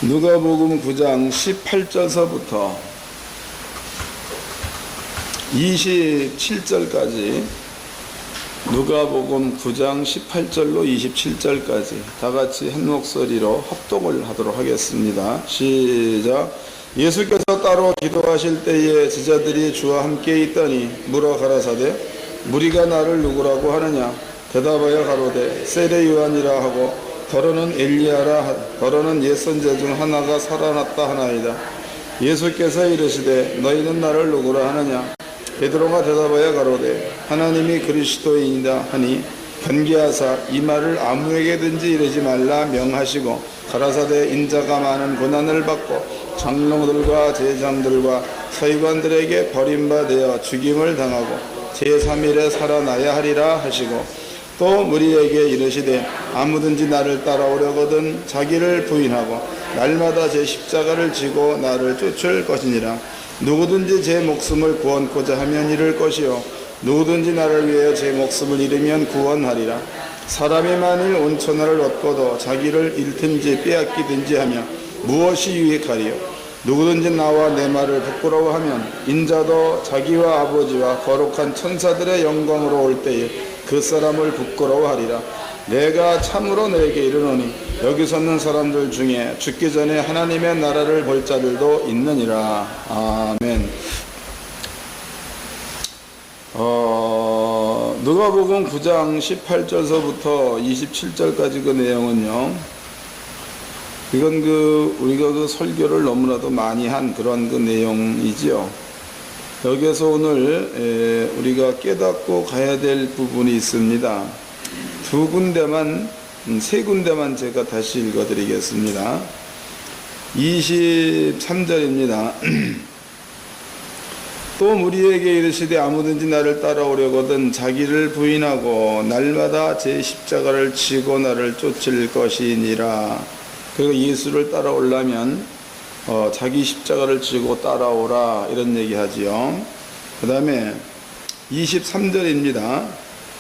누가복음 9장 18절서부터 27절까지, 누가복음 9장 18절로 27절까지 다 같이 한 목소리로 합독을 하도록 하겠습니다. 시작. 예수께서 따로 기도하실 때에 제자들이 주와 함께 있더니 물어 가라사대 무리가 나를 누구라고 하느냐? 대답하여 가로되 세례 요한이라 하고 더러는 엘리야라 더러는 옛 선자 중 하나가 살아났다 하나이다. 예수께서 이르시되 너희는 나를 누구라 하느냐? 베드로가 대답하여 가로되 하나님이 그리스도이니이다 하니 변기하사 이 말을 아무에게든지 이르지 말라 명하시고 가라사대 인자가 많은 고난을 받고 장로들과 제장들과 서기관들에게 버림받아 죽임을 당하고 제3일에 살아나야 하리라 하시고 또 무리에게 이르시되 아무든지 나를 따라오려거든 자기를 부인하고 날마다 제 십자가를 지고 나를 쫓을 것이니라. 누구든지 제 목숨을 구원코자 하면 잃을 것이요 누구든지 나를 위하여 제 목숨을 잃으면 구원하리라. 사람이 만일 온 천하를 얻고도 자기를 잃든지 빼앗기든지 하면 무엇이 유익하리요? 누구든지 나와 내 말을 부끄러워하면 인자도 자기와 아버지와 거룩한 천사들의 영광으로 올 때에 그 사람을 부끄러워하리라. 내가 참으로 너에게 이르노니 여기 섰는 사람들 중에 죽기 전에 하나님의 나라를 볼 자들도 있느니라. 아멘. 누가복음 9장 18절서부터 27절까지 그 내용은요, 이건 우리가 설교를 너무나도 많이 한 그런 그 내용이지요. 여기에서 오늘 우리가 깨닫고 가야 될 부분이 있습니다. 세 군데만 제가 다시 읽어드리겠습니다. 23절입니다. 또 무리에게 이르시되 아무든지 나를 따라오려거든 자기를 부인하고 날마다 제 십자가를 지고 나를 쫓을 것이니라. 그리고 예수를 따라오려면 자기 십자가를 지고 따라오라 이런 얘기하지요. 그 다음에 23절입니다.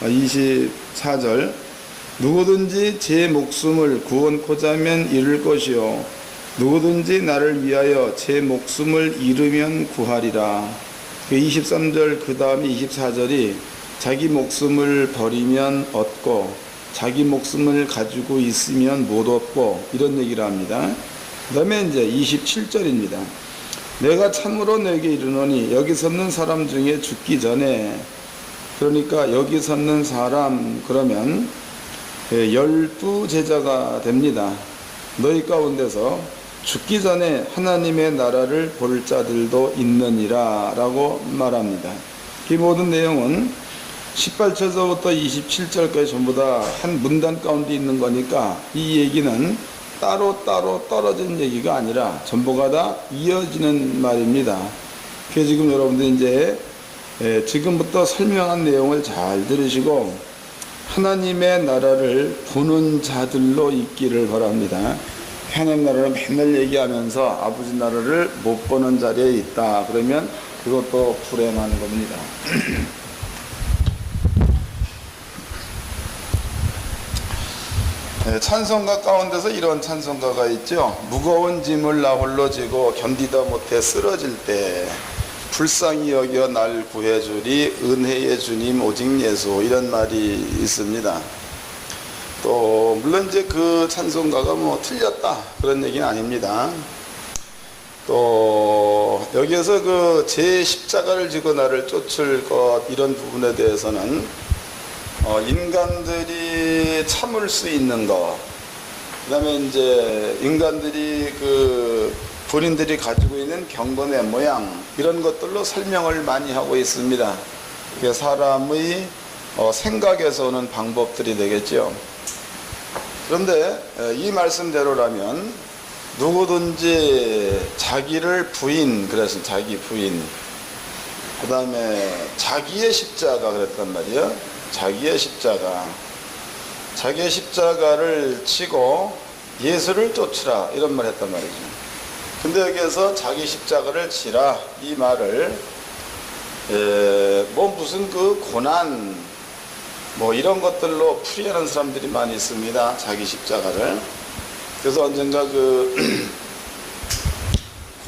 24절 누구든지 제 목숨을 구원코자 하면 잃을 것이요 누구든지 나를 위하여 제 목숨을 잃으면 구하리라. 23절 그 다음에 24절이 자기 목숨을 버리면 얻고 자기 목숨을 가지고 있으면 못 얻고 이런 얘기를 합니다. 그 다음에 이제 27절입니다. 내가 참으로 너에게 이르노니 여기 섰는 사람 중에 죽기 전에, 그러니까 여기 섰는 사람 그러면 12제자가 됩니다. 너희 가운데서 죽기 전에 하나님의 나라를 볼 자들도 있느니라 라고 말합니다. 이 모든 내용은 18절서부터 27절까지 전부 다 한 문단 가운데 있는 거니까 이 얘기는 따로 떨어진 얘기가 아니라 전부가 다 이어지는 말입니다. 그래서 지금 여러분들 이제 지금부터 설명한 내용을 잘 들으시고 하나님의 나라를 보는 자들로 있기를 바랍니다. 하나님 나라를 맨날 얘기하면서 아버지 나라를 못 보는 자리에 있다. 그러면 그것도 불행한 겁니다. 찬송가 가운데서 이런 찬송가가 있죠. 무거운 짐을 나 홀로 지고 견디다 못해 쓰러질 때 불쌍히 여겨 날 구해주리 은혜의 주님 오직 예수, 이런 말이 있습니다. 또 물론 이제 그 찬송가가 틀렸다 그런 얘기는 아닙니다. 또 여기에서 제 십자가를 지고 나를 쫓을 것 이런 부분에 대해서는 인간들이 참을 수 있는 것, 그 다음에 이제 인간들이 본인들이 가지고 있는 경건의 모양 이런 것들로 설명을 많이 하고 있습니다. 그게 사람의 생각에서 오는 방법들이 되겠죠. 그런데 이 말씀대로라면 누구든지 자기를 그래서 자기 부인, 그 다음에 자기의 십자가 그랬단 말이에요. 자기의 십자가를 치고 예수를 쫓으라 이런 말 했단 말이죠. 근데 여기에서 자기 십자가를 치라 이 말을 무슨 고난 이런 것들로 풀이하는 사람들이 많이 있습니다. 자기 십자가를. 그래서 언젠가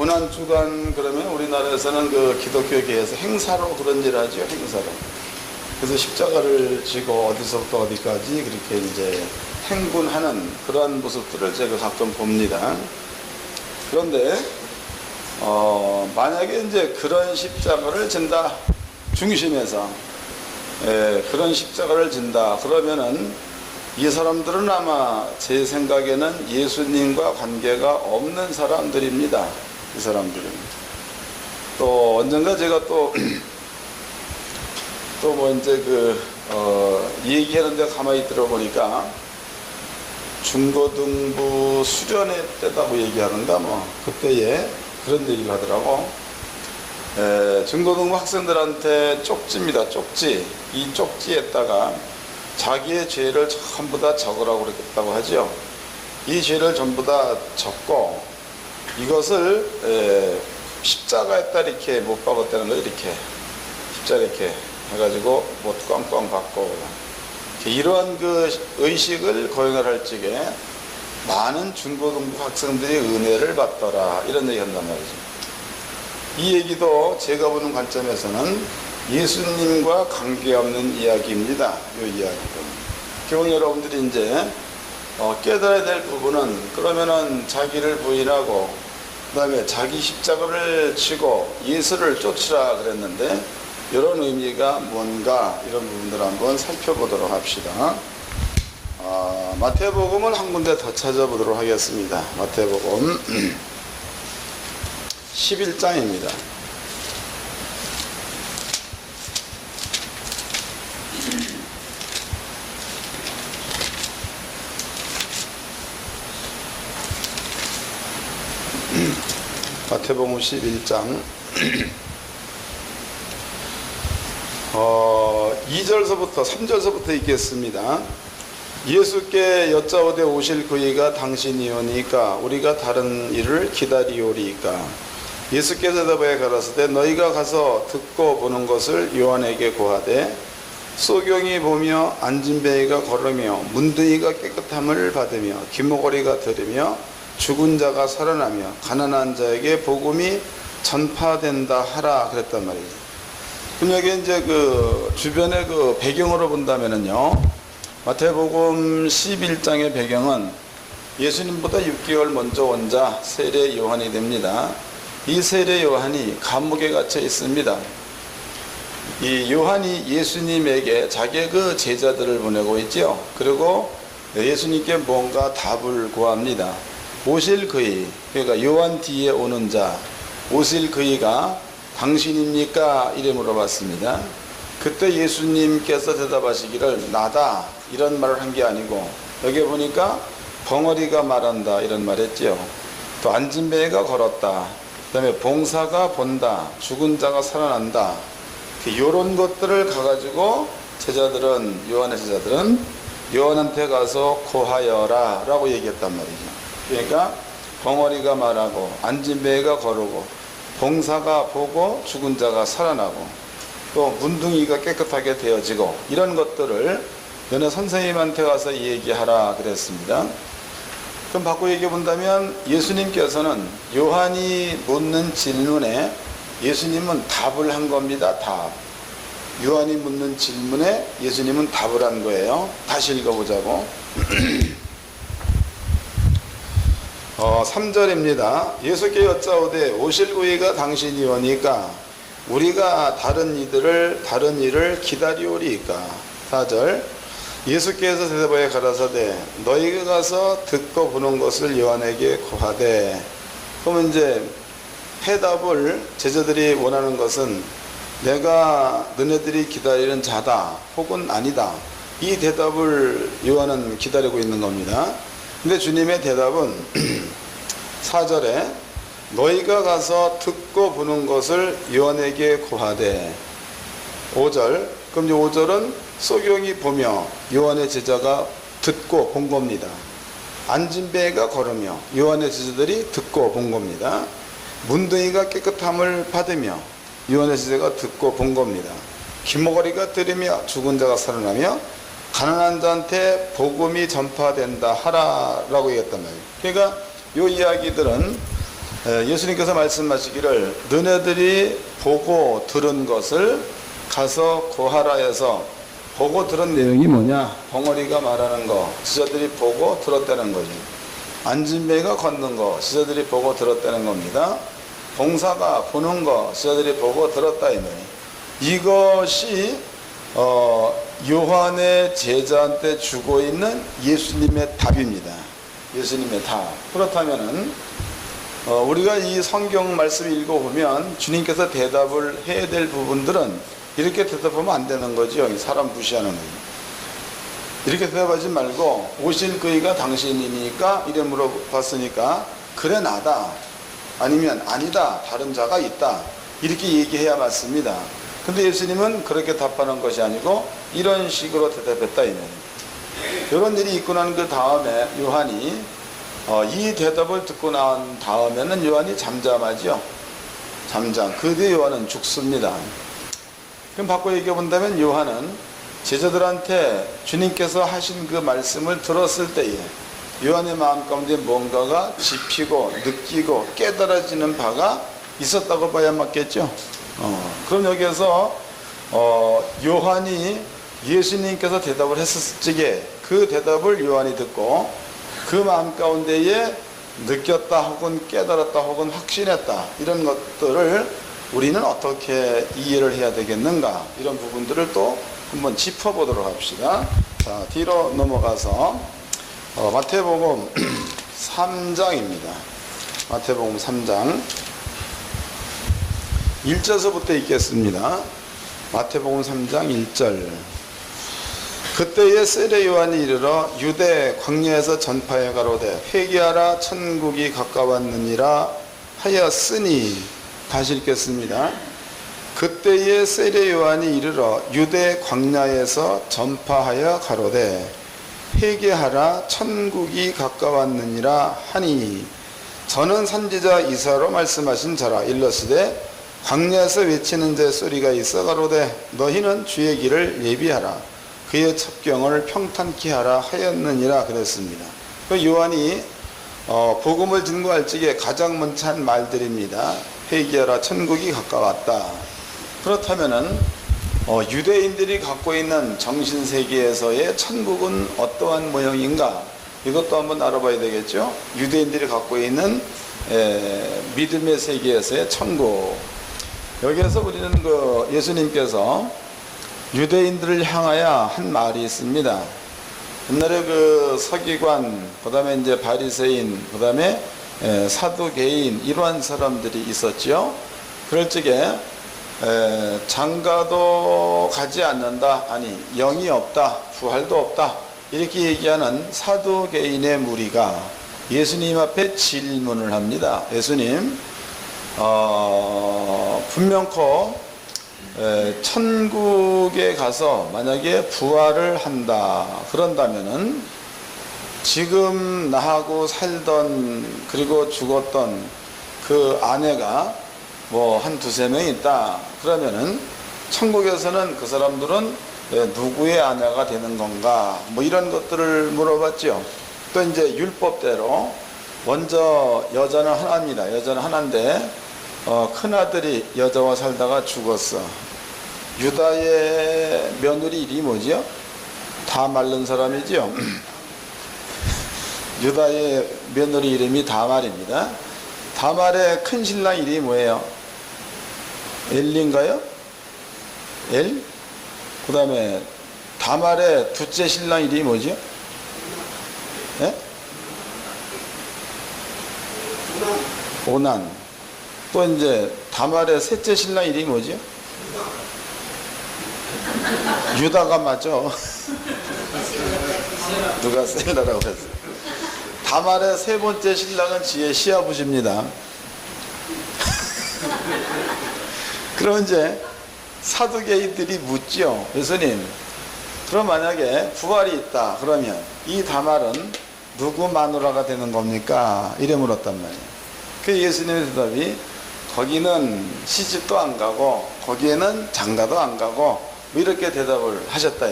고난주간 그러면 우리나라에서는 그 기독교계에서 행사로 그런 일을 하죠. 행사로. 그래서 십자가를 지고 어디서부터 어디까지 그렇게 이제 행군하는 그러한 모습들을 제가 가끔 봅니다. 그런데 만약에 이제 그런 십자가를 진다 중심에서 그런 십자가를 진다 그러면은 이 사람들은 아마 제 생각에는 예수님과 관계가 없는 사람들입니다. 이 사람들은. 또 언젠가 제가 또 뭐 이제 얘기하는데 가만히 들어보니까 중고등부 수련회 때다고 얘기하는가 뭐 그때에 그런 얘기를 하더라고. 중고등부 학생들한테 쪽지입니다. 쪽지. 이 쪽지에다가 자기의 죄를 전부 다 적으라고 그랬다고 하죠. 이 죄를 전부 다 적고 이것을 십자가에다 이렇게 못 박았다는 거 이렇게 십자가 이렇게 해가지고 못 꽝꽝 박고 이러한 그 의식을 거행을 할 적에 많은 중고등부 학생들이 은혜를 받더라 이런 얘기 한단 말이죠. 이 얘기도 제가 보는 관점에서는 예수님과 관계없는 이야기입니다. 이 이야기도. 교훈 여러분들이 이제 깨달아야 될 부분은 그러면은 자기를 부인하고 그 다음에 자기 십자가를 지고 예수를 쫓으라 그랬는데 이런 의미가 뭔가 이런 부분들을 한번 살펴보도록 합시다. 마태복음을 한 군데 더 찾아보도록 하겠습니다. 마태복음 11장입니다. 마태복음 11장 2절서부터 3절서부터 읽겠습니다. 예수께 여짜오되 오실 그이가 당신이오니까 우리가 다른 일을 기다리오리이까. 예수께서 대답하여 가라사대 너희가 가서 듣고 보는 것을 요한에게 고하되 소경이 보며 안진뱅이가 걸으며 문둥이가 깨끗함을 받으며 귀머거리가 들으며 죽은 자가 살아나며 가난한 자에게 복음이 전파된다 하라 그랬단 말이에요. 그럼 여기 이제 그 주변의 그 배경으로 본다면은요, 마태복음 11장의 배경은 예수님보다 6개월 먼저 온 자 세례 요한이 됩니다. 이 세례 요한이 감옥에 갇혀 있습니다. 이 요한이 예수님에게 자기의 그 제자들을 보내고 있죠. 그리고 예수님께 뭔가 답을 구합니다. 오실 그이, 그러니까 요한 뒤에 오는 자, 오실 그이가 당신입니까? 이래 물어봤습니다. 그때 예수님께서 대답하시기를 나다 이런 말을 한 게 아니고 여기 보니까 벙어리가 말한다 이런 말 했지요. 또 안진뱅이가 걸었다. 그 다음에 봉사가 본다. 죽은 자가 살아난다. 이런 것들을 가가지고 요한의 제자들은 요한한테 가서 고하여라 라고 얘기했단 말이죠. 그러니까 벙어리가 말하고 안진뱅이가 거르고 봉사가 보고 죽은 자가 살아나고 또 문둥이가 깨끗하게 되어지고 이런 것들을 너네 선생님한테 가서 얘기하라 그랬습니다. 그럼 바꿔 얘기해 본다면 예수님께서는 요한이 묻는 질문에 예수님은 답을 한 겁니다. 답. 요한이 묻는 질문에 예수님은 답을 한 거예요. 다시 읽어보자고. 3절입니다. 예수께 여짜오되 오실 그이가 당신이오니까 우리가 다른 일을 기다리오리이까. 4절 예수께서 대답하여 가라사대 너희가 가서 듣고 보는 것을 요한에게 고하되. 그러면 이제 해답을 제자들이 원하는 것은 내가 너네들이 기다리는 자다 혹은 아니다. 이 대답을 요한은 기다리고 있는 겁니다. 근데 주님의 대답은 4절에 너희가 가서 듣고 보는 것을 요한에게 고하되. 5절 그럼 이제 5절은 소경이 보며 요한의 제자가 듣고 본 겁니다. 안진뱅이가 걸으며 요한의 제자들이 듣고 본 겁니다. 문둥이가 깨끗함을 받으며 요한의 제자가 듣고 본 겁니다. 귀머거리가 들으며 죽은 자가 살아나며 가난한 자한테 복음이 전파된다 하라라고 얘기했단 말이에요. 그러니까 이 이야기들은 예수님께서 말씀하시기를 너네들이 보고 들은 것을 가서 고하라 해서, 보고 들은 내용이 뭐냐? 벙어리가 말하는 거, 지자들이 보고 들었다는 거지. 안진뱅이가 걷는 거, 지자들이 보고 들었다는 겁니다. 봉사가 보는 거, 지자들이 보고 들었다 이 말이에요. 이것이 요한의 제자한테 주고 있는 예수님의 답입니다. 예수님의 답. 그렇다면은 우리가 이 성경 말씀을 읽어보면 주님께서 대답을 해야 될 부분들은 이렇게 대답하면 안 되는 거죠. 사람 무시하는 거죠. 이렇게 대답하지 말고 오실 그이가 당신이니까 이래 물어봤으니까 그래 나다, 아니면 아니다, 다른 자가 있다, 이렇게 얘기해야 맞습니다. 근데 예수님은 그렇게 답하는 것이 아니고 이런 식으로 대답했다 이면, 이런 일이 있고 난 그 다음에 요한이 이 대답을 듣고 난 다음에는 요한이 잠잠하죠. 잠잠. 그 뒤에 요한은 죽습니다. 그럼 바꿔 얘기해 본다면 요한은 제자들한테 주님께서 하신 그 말씀을 들었을 때에 요한의 마음 가운데 뭔가가 짚히고 느끼고 깨달아지는 바가 있었다고 봐야 맞겠죠. 그럼 여기에서 요한이 예수님께서 대답을 했을 적에 그 대답을 요한이 듣고 그 마음 가운데에 느꼈다 혹은 깨달았다 혹은 확신했다, 이런 것들을 우리는 어떻게 이해를 해야 되겠는가, 이런 부분들을 또 한번 짚어보도록 합시다. 자, 뒤로 넘어가서 마태복음 3장입니다. 마태복음 3장 1절서부터 읽겠습니다. 마태복음 3장 1절. 그때에 세례 요한이 이르러 유대 광야에서 전파해 가로되 회개하라 천국이 가까웠느니라 하였으니. 다시 읽겠습니다. 그때에 세례 요한이 이르러 유대 광야에서 전파하여 가로되 회개하라 천국이 가까웠느니라 하니, 저는 선지자 이사야로 말씀하신 자라. 일러스되 광야에서 외치는 자 소리가 있어 가로되 너희는 주의 길을 예비하라, 그의 첩경을 평탄케 하라 하였느니라 그랬습니다. 그 요한이 복음을 증거할 적에 가장 먼저 한 말들입니다. 회개하라 천국이 가까웠다. 그렇다면은 유대인들이 갖고 있는 정신세계에서의 천국은 어떠한 모형인가, 이것도 한번 알아봐야 되겠죠. 유대인들이 갖고 있는 믿음의 세계에서의 천국. 여기에서 우리는 그 예수님께서 유대인들을 향하여 한 말이 있습니다. 옛날에 그 서기관, 그 다음에 이제 바리새인, 그 다음에 사두개인, 이러한 사람들이 있었죠. 그럴 적에 장가도 가지 않는다, 아니 영이 없다, 부활도 없다, 이렇게 얘기하는 사두개인의 무리가 예수님 앞에 질문을 합니다. 예수님, 분명코 천국에 가서 만약에 부활을 한다 그런다면은 지금 나하고 살던 그리고 죽었던 그 아내가 뭐 한 두세 명 있다 그러면은 천국에서는 그 사람들은 누구의 아내가 되는 건가, 뭐 이런 것들을 물어봤죠. 또 이제 율법대로 먼저 여자는 하나입니다. 여자는 하나인데 큰아들이 여자와 살다가 죽었어. 유다의 며느리 이름이 뭐죠? 다 마른 사람이죠. 유다의 며느리 이름이 다말입니다. 다말의 큰 신랑 이름이 뭐예요? 엘리인가요? 엘? 그 다음에 다말의 둘째 신랑 이름이 뭐죠? 예? 오난. 또 이제 다말의 셋째 신랑 이름이 뭐죠? 유다가 맞죠? 누가 셀라라고 했어요. 다말의 세 번째 신랑은 지혜 시아부십니다. 그럼 이제 사두개인들이 묻죠. 예수님, 그럼 만약에 부활이 있다 그러면 이 다말은 누구 마누라가 되는 겁니까? 이래 물었단 말이에요. 그 예수님의 대답이 거기는 시집도 안 가고 거기에는 장가도 안 가고 뭐 이렇게 대답을 하셨다.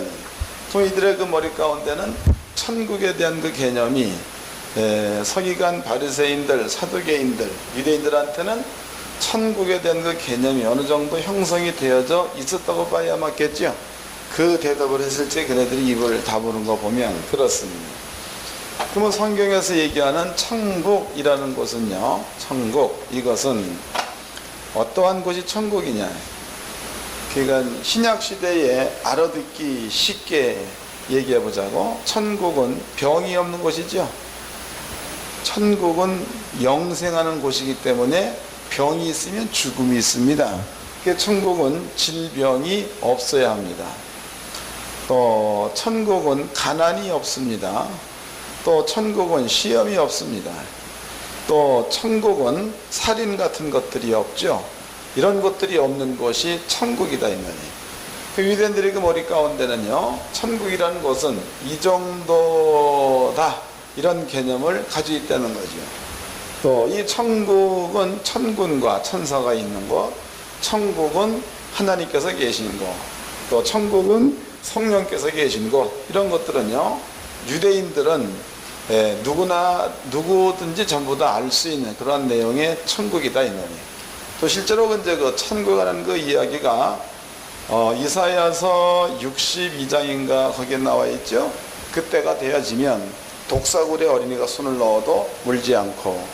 그럼 이들의 그 머리 가운데는 천국에 대한 그 개념이 서기관 바리새인들, 사두개인들, 유대인들한테는 천국에 대한 그 개념이 어느 정도 형성이 되어져 있었다고 봐야 맞겠죠. 그 대답을 했을 때 그네들이 입을 다무는 거 보면 그렇습니다. 그러면 성경에서 얘기하는 천국이라는 곳은요, 천국, 이것은 어떠한 곳이 천국이냐. 그러니까 신약시대에 알아듣기 쉽게 얘기해 보자고, 천국은 병이 없는 곳이죠. 천국은 영생하는 곳이기 때문에 병이 있으면 죽음이 있습니다. 그러니까 천국은 질병이 없어야 합니다. 또 천국은 가난이 없습니다. 또 천국은 시험이 없습니다. 또 천국은 살인 같은 것들이 없죠. 이런 것들이 없는 곳이 천국이다 이 말이에요. 그 유대인들의 그 머리 가운데는요, 천국이라는 것은 이 정도다 이런 개념을 가지고 있다는 거죠. 또 이 천국은 천군과 천사가 있는 곳, 천국은 하나님께서 계신 곳, 또 천국은 성령께서 계신 곳, 이런 것들은요, 유대인들은 누구든지 전부 다 알 수 있는 그런 내용의 천국이다 이 말이에요. 또 실제로 이제 그 천국이라는 그 이야기가 이사야서 62장인가 거기에 나와 있죠. 그때가 되어지면 독사굴에 어린이가 손을 넣어도 물지 않고,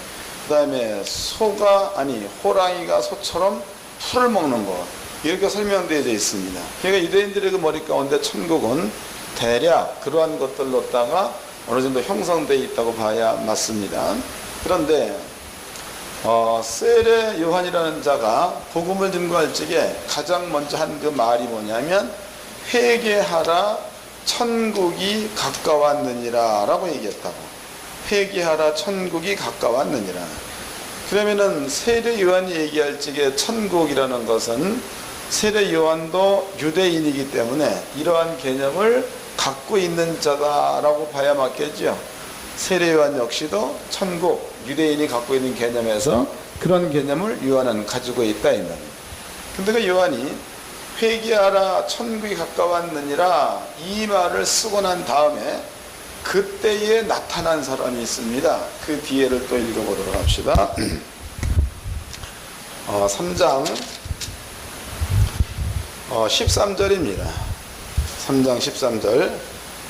그 다음에 호랑이가 소처럼 풀을 먹는 것, 이렇게 설명되어 있습니다. 그러니까 유대인들의 그 머리 가운데 천국은 대략 그러한 것들로다가 어느 정도 형성되어 있다고 봐야 맞습니다. 그런데 세례 요한이라는 자가 복음을 증거할 적에 가장 먼저 한 그 말이 뭐냐면, 회개하라 천국이 가까웠느니라 라고 얘기했다고. 회개하라 천국이 가까웠느니라. 그러면은 세례 요한이 얘기할 적에 천국이라는 것은 세례 요한도 유대인이기 때문에 이러한 개념을 갖고 있는 자다라고 봐야 맞겠죠. 세례 요한 역시도 천국, 유대인이 갖고 있는 개념에서 그런 개념을 요한은 가지고 있다 이 말이에요. 근데 그 요한이 회개하라 천국이 가까웠느니라 이 말을 쓰고 난 다음에 그때에 나타난 사람이 있습니다. 그 뒤에를 또 읽어보도록 합시다. 3장 13절입니다. 3장 13절,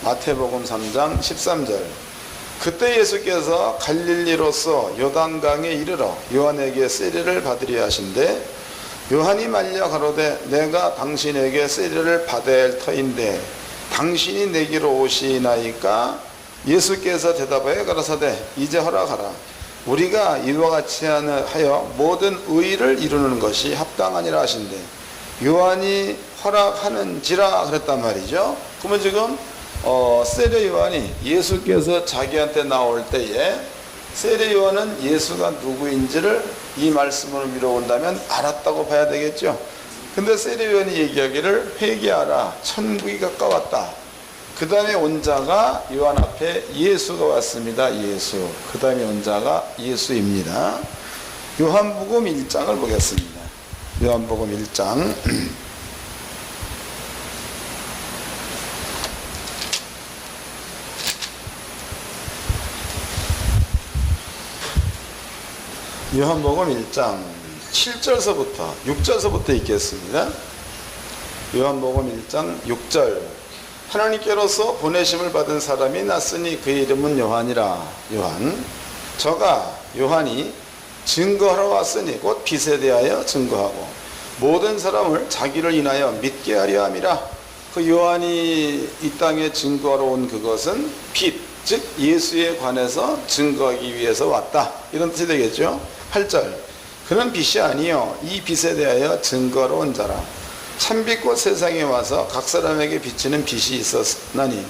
마태복음 3장 13절. 그때 예수께서 갈릴리로서 요단강에 이르러 요한에게 세례를 받으려 하신대, 요한이 말려 가로되 내가 당신에게 세례를 받아야 할 터인데 당신이 내게로 오시나이까? 예수께서 대답하여 가라사대 이제 허락하라. 우리가 이와 같이 하여 모든 의를 이루는 것이 합당하니라 하신대, 요한이 허락하는지라 그랬단 말이죠. 그러면 지금 세례 요한이 예수께서 자기한테 나올 때에 세례 요한은 예수가 누구인지를 이 말씀으로 미뤄온다면 알았다고 봐야 되겠죠. 근데 세례 요한이 얘기하기를 회개하라 천국이 가까웠다. 그 다음에 온 자가 요한 앞에 예수가 왔습니다. 예수. 그 다음에 온 자가 예수입니다. 요한복음 1장을 보겠습니다. 요한복음 1장 요한복음 1장 7절서부터 6절서부터 읽겠습니다. 요한복음 1장 6절. 하나님께로서 보내심을 받은 사람이 났으니 그의 이름은 요한이라. 요한. 저가 요한이 증거하러 왔으니 곧 빛에 대하여 증거하고 모든 사람을 자기를 인하여 믿게 하려 함이라. 그 요한이 이 땅에 증거하러 온 그것은 빛, 즉 예수에 관해서 증거하기 위해서 왔다, 이런 뜻이 되겠죠. 8절. 그는 빛이 아니요 이 빛에 대하여 증거하러 온 자라. 참빛 세상에 와서 각 사람에게 비치는 빛이 있었나니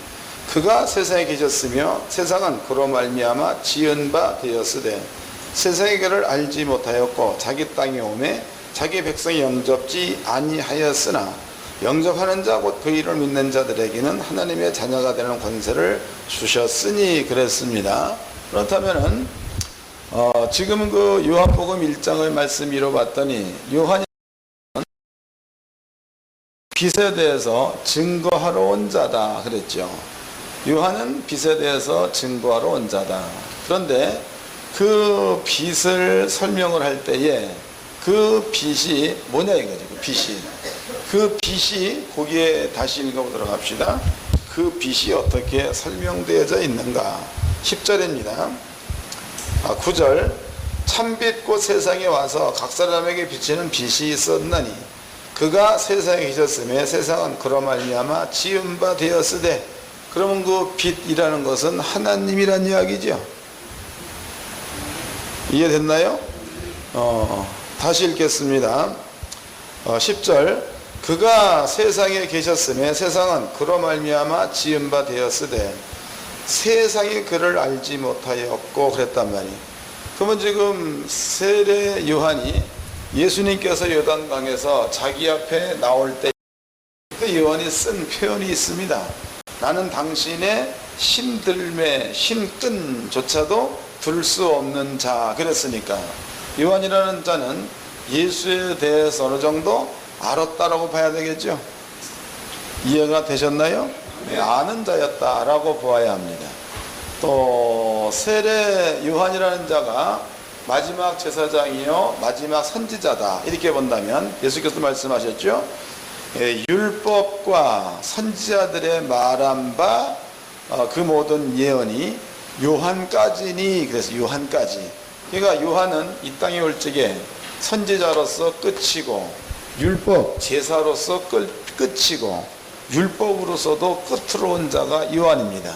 그가 세상에 계셨으며 세상은 그로 말미암아 지은 바 되었으되 세상이 그를 알지 못하였고 자기 땅에 오매 자기 백성이 영접지 아니하였으나 영접하는 자 곧 그 이름을 믿는 자들에게는 하나님의 자녀가 되는 권세를 주셨으니 그랬습니다. 그렇다면은 지금 그 요한복음 1장을 말씀 이뤄봤더니 요한이 빛에 대해서 증거하러 온 자다 그랬죠. 요한은 빛에 대해서 증거하러 온 자다. 그런데 그 빛을 설명을 할 때에 그 빛이 뭐냐 이거지. 그 빛이 거기에 다시 읽어보도록 합시다. 그 빛이 어떻게 설명되어져 있는가. 10절입니다. 9절 참빛 곧 세상에 와서 각 사람에게 비치는 빛이 있었나니 그가 세상에 계셨음에 세상은 그로 말미암아 지은 바 되었으되. 그러면 그 빛이라는 것은 하나님이란 이야기죠. 이해됐나요? 다시 읽겠습니다. 10절 그가 세상에 계셨음에 세상은 그로 말미암아 지은 바 되었으되 세상이 그를 알지 못하였고 그랬단 말이에요. 그러면 지금 세례 요한이 예수님께서 요단강에서 자기 앞에 나올 때 그 요한이 쓴 표현이 있습니다. 나는 당신의 신들매 신끈조차도 들 수 없는 자. 그랬으니까 요한이라는 자는 예수에 대해서 어느 정도 알았다라고 봐야 되겠죠. 이해가 되셨나요? 네, 아는 자였다라고 보아야 합니다. 또 세례 요한이라는 자가 마지막 제사장이요 마지막 선지자다 이렇게 본다면 예수께서 말씀하셨죠. 율법과 선지자들의 말한 바 그 모든 예언이 요한까지니. 그래서 요한까지. 그러니까 요한은 이 땅에 올 적에 선지자로서 끝이고 율법 제사로서 끝이고 율법으로서도 끝으로 온 자가 요한입니다.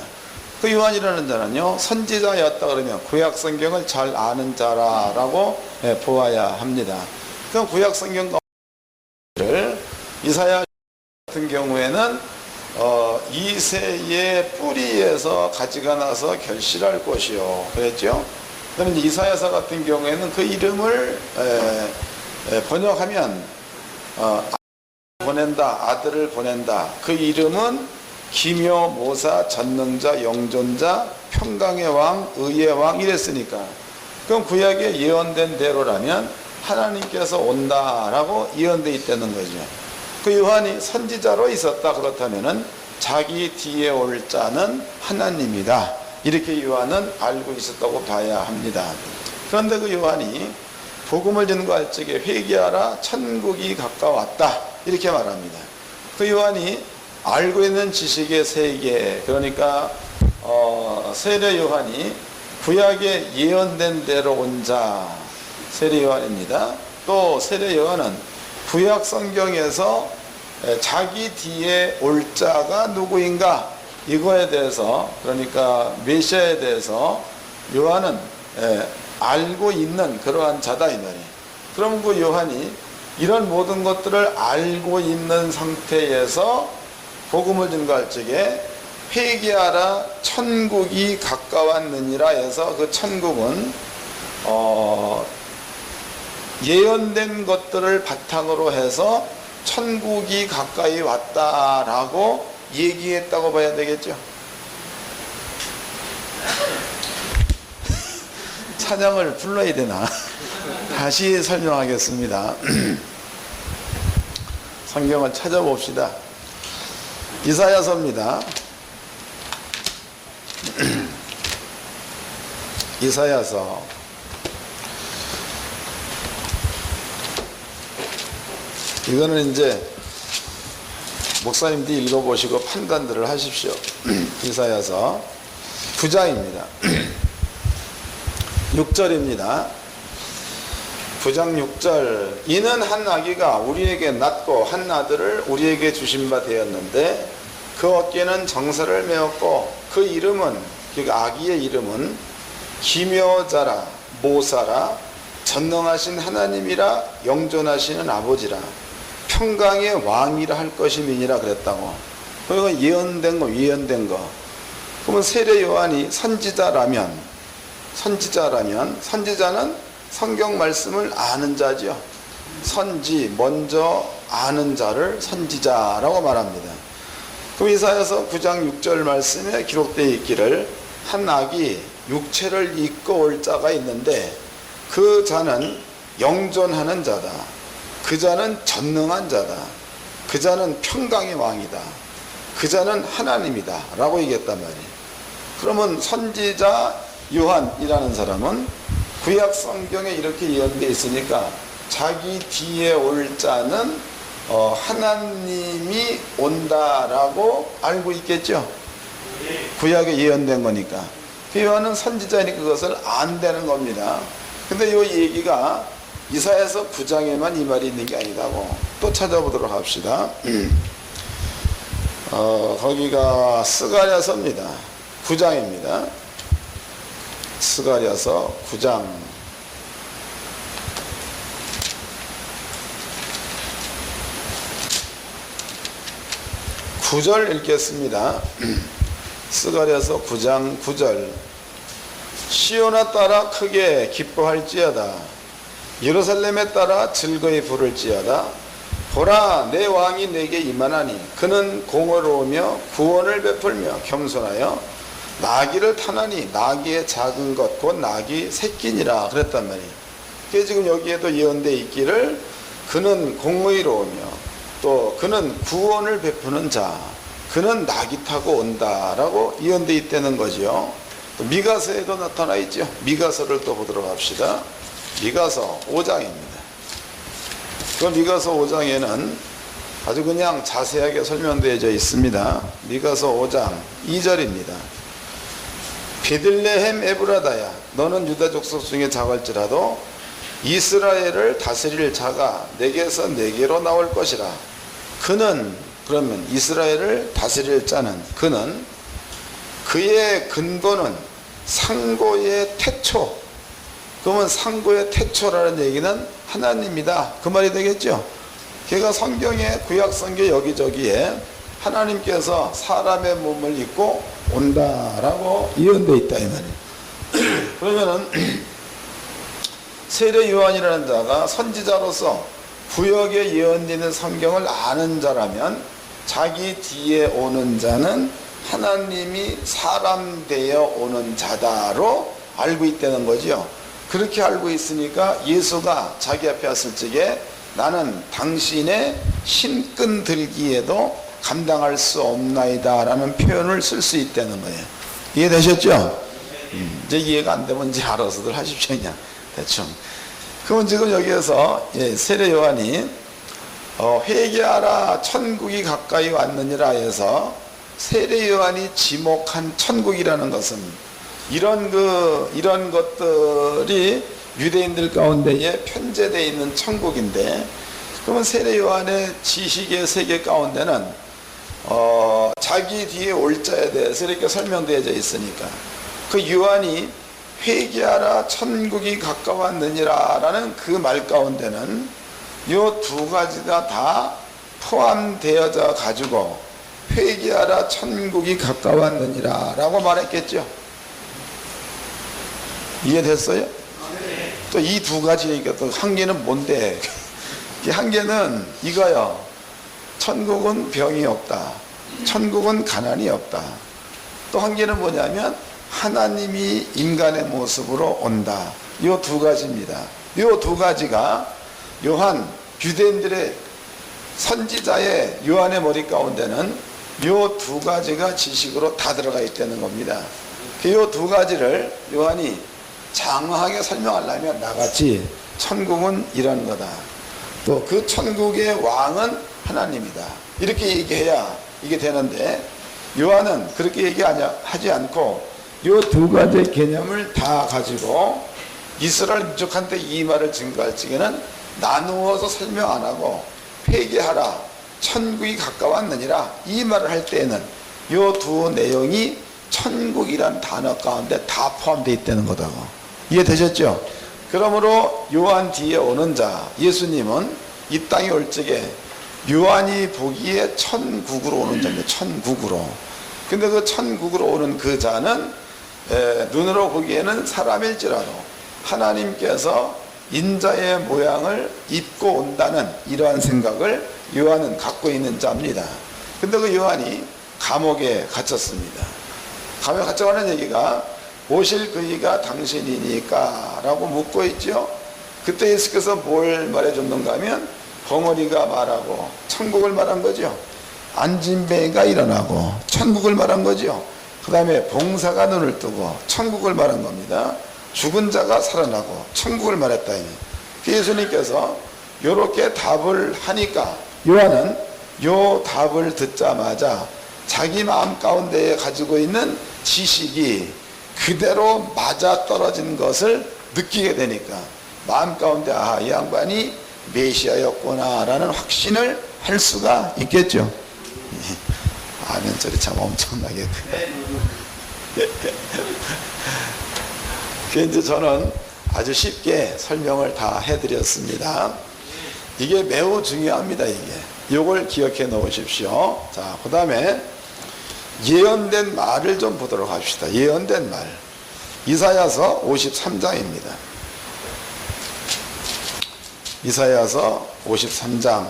그 요한이라는 자는요 선지자였다 그러면 구약성경을 잘 아는 자라고 보아야 합니다. 그럼 구약성경을 이사야 같은 경우에는 이새의 뿌리에서 가지가 나서 결실할 것이요 그랬죠. 그럼 이사야서 같은 경우에는 그 이름을 번역하면 아들을 보낸다. 그 이름은 기묘 모사 전능자 영존자 평강의 왕 의의 왕 이랬으니까 그럼 구약에 예언된 대로라면 하나님께서 온다라고 예언되어 있다는 거죠. 그 요한이 선지자로 있었다 그렇다면은 자기 뒤에 올 자는 하나님이다 이렇게 요한은 알고 있었다고 봐야 합니다. 그런데 그 요한이 복음을 전거할 적에 회개하라 천국이 가까웠다 이렇게 말합니다. 그 요한이 알고 있는 지식의 세계 그러니까 세례 요한이 구약에 예언된 대로 온 자 세례 요한입니다. 또 세례 요한은 구약 성경에서 자기 뒤에 올 자가 누구인가 이거에 대해서 그러니까 메시아에 대해서 요한은 알고 있는 그러한 자다 이 말이에요. 그럼 그 요한이 이런 모든 것들을 알고 있는 상태에서 복음을 전거할 적에 회개하라 천국이 가까웠느니라 해서 그 천국은 예언된 것들을 바탕으로 해서 천국이 가까이 왔다라고 얘기했다고 봐야 되겠죠. 찬양을 불러야 되나? 다시 설명하겠습니다. 성경을 찾아봅시다. 이사야서입니다. 이사야서 이거는 이제 목사님들이 읽어보시고 판단들을 하십시오. 이사야서 9장입니다. 6절입니다. 9장 6절 이는 한 아기가 우리에게 낳고 한 아들을 우리에게 주신 바 되었는데 그 어깨는 정사를 메었고 그 이름은 그러니까 아기의 이름은 기묘자라 모사라 전능하신 하나님이라 영존하시는 아버지라 평강의 왕이라 할 것임이니라 그랬다고. 그건 예언된 거. 그러면 세례 요한이 선지자라면 선지자는 성경 말씀을 아는 자죠. 먼저 아는 자를 선지자라고 말합니다. 그럼 이사야서 9장 6절 말씀에 기록되어 있기를 한 악이 육체를 입고 올 자가 있는데 그 자는 영존하는 자다. 그 자는 전능한 자다. 그 자는 평강의 왕이다. 그 자는 하나님이다 라고 얘기했단 말이에요. 그러면 선지자 요한이라는 사람은 구약 성경에 이렇게 예언되어 있으니까 자기 뒤에 올 자는 하나님이 온다라고 알고 있겠죠. 구약에 예언된 거니까. 그 요한은 선지자니까 그것을 안 되는 겁니다. 근데 이 얘기가 이사야서 9장에만 이 말이 있는 게 아니다고 또 찾아보도록 합시다. 거기가 스가랴서입니다. 9장입니다. 스가랴서 9장 9절 읽겠습니다. 스가랴서 9장 9절. 시온아 따라 크게 기뻐할지어다. 예루살렘에 따라 즐거이 부를지어다. 보라, 내 왕이 내게 임하나니 그는 공의로우며 구원을 베풀며 겸손하여 나귀를 타나니 나귀의 작은 것 곧 나귀 새끼니라 그랬단 말이에요. 그게 지금 여기에도 예언되어 있기를 그는 공의로우며 또 그는 구원을 베푸는 자, 그는 나귀 타고 온다라고 예언되어 있다는 거죠. 또 미가서에도 나타나 있죠. 미가서를 또 보도록 합시다. 미가서 5장입니다. 그 미가서 5장에는 아주 그냥 자세하게 설명되어져 있습니다. 미가서 5장 2절입니다. 베들레헴 에브라다야, 너는 유다 족속 중에 작을지라도 이스라엘을 다스릴 자가 내게서 내게로 나올 것이라. 그는, 그러면 이스라엘을 다스릴 자는, 그는 그의 근본은 상고의 태초. 그러면 상고의 태초라는 얘기는 하나님이다 그 말이 되겠죠. 걔가 성경에, 구약 성경 여기저기에 하나님께서 사람의 몸을 입고 온다라고 예언되어 있다 이 말이에요. 그러면은 세례 요한이라는 자가 선지자로서 구역에 예언되는 성경을 아는 자라면 자기 뒤에 오는 자는 하나님이 사람 되어 오는 자다로 알고 있다는 거죠. 그렇게 알고 있으니까 예수가 자기 앞에 왔을 적에 나는 당신의 신끈 들기에도 감당할 수 없나이다 라는 표현을 쓸 수 있다는 거예요. 이해되셨죠? 이제 이해가 안 되면 이제 알아서들 하십시오 그냥 대충. 그러면 지금 여기에서 세례 요한이 회개하라 천국이 가까이 왔느니라 해서 세례 요한이 지목한 천국이라는 것은 이런 것들이 유대인들 가운데에 편제되어 있는 천국인데, 그러면 세례 요한의 지식의 세계 가운데는 자기 뒤에 올 자에 대해서 이렇게 설명되어 있으니까 그 요한이 회개하라 천국이 가까웠느니라 라는 그 말 가운데는 요 두 가지가 다 포함되어져 가지고 회개하라 천국이 가까웠느니라 라고 말했겠죠. 이해됐어요? 또 이 두 가지 얘기가 또 한 개는 뭔데? 한 개는 이거요. 천국은 병이 없다. 천국은 가난이 없다. 또 한 개는 뭐냐면 하나님이 인간의 모습으로 온다. 이 두 가지입니다. 이 두 가지가 요한, 유대인들의 선지자의 요한의 머리 가운데는 이 두 가지가 지식으로 다 들어가 있다는 겁니다. 이 두 가지를 요한이 장황하게 설명하려면 나같이 천국은 이런 거다. 또 그 천국의 왕은 하나님이다. 이렇게 얘기해야 이게 되는데 요한은 그렇게 얘기하지 않고 이 두 가지 개념을 다 가지고 이스라엘 민족한테 이 말을 증거할 적에는 나누어서 설명 안 하고 회개하라 천국이 가까웠느니라 이 말을 할 때에는 이 두 내용이 천국이란 단어 가운데 다 포함되어 있다는 거다고. 이해되셨죠? 그러므로 요한 뒤에 오는 자 예수님은 이 땅에 올 적에 요한이 보기에 천국으로 오는 자입니다. 천국으로. 근데 그 천국으로 오는 그 자는 눈으로 보기에는 사람일지라도 하나님께서 인자의 모양을 입고 온다는 이러한 생각을 요한은 갖고 있는 자입니다. 근데 그 요한이 감옥에 갇혔습니다. 감옥에 갇혀가는 얘기가 오실 그이가 당신이니까 라고 묻고 있죠. 그때 예수께서 뭘 말해줬는가 하면 벙어리가 말하고 천국을 말한 거죠. 안진뱅이가 일어나고 천국을 말한 거죠. 그 다음에 봉사가 눈을 뜨고 천국을 말한 겁니다. 죽은 자가 살아나고 천국을 말했다. 예수님께서 이렇게 답을 하니까 요한은 요 답을 듣자마자 자기 마음 가운데에 가지고 있는 지식이 그대로 맞아떨어진 것을 느끼게 되니까 마음 가운데 이 양반이 메시아였구나 라는 확신을 할 수가 있겠죠. 아멘 소리 참 엄청나게 크다. 이제 저는 아주 쉽게 설명을 다 해드렸습니다. 이게 매우 중요합니다. 이걸 기억해 놓으십시오. 자, 그 다음에 예언된 말을 좀 보도록 합시다. 예언된 말. 이사야서 53장입니다. 이사야서 53장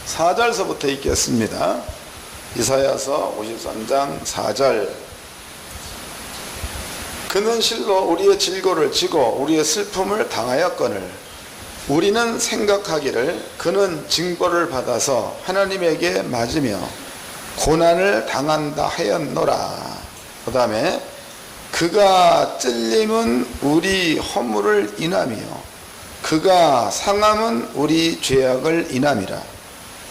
4절서부터 읽겠습니다. 이사야서 53장 4절. 그는 실로 우리의 질고를 지고 우리의 슬픔을 당하였거늘 우리는 생각하기를 그는 징벌을 받아서 하나님에게 맞으며 고난을 당한다 하였노라. 그 다음에 그가 찔림은 우리 허물을 인하며 그가 상함은 우리 죄악을 인함이라.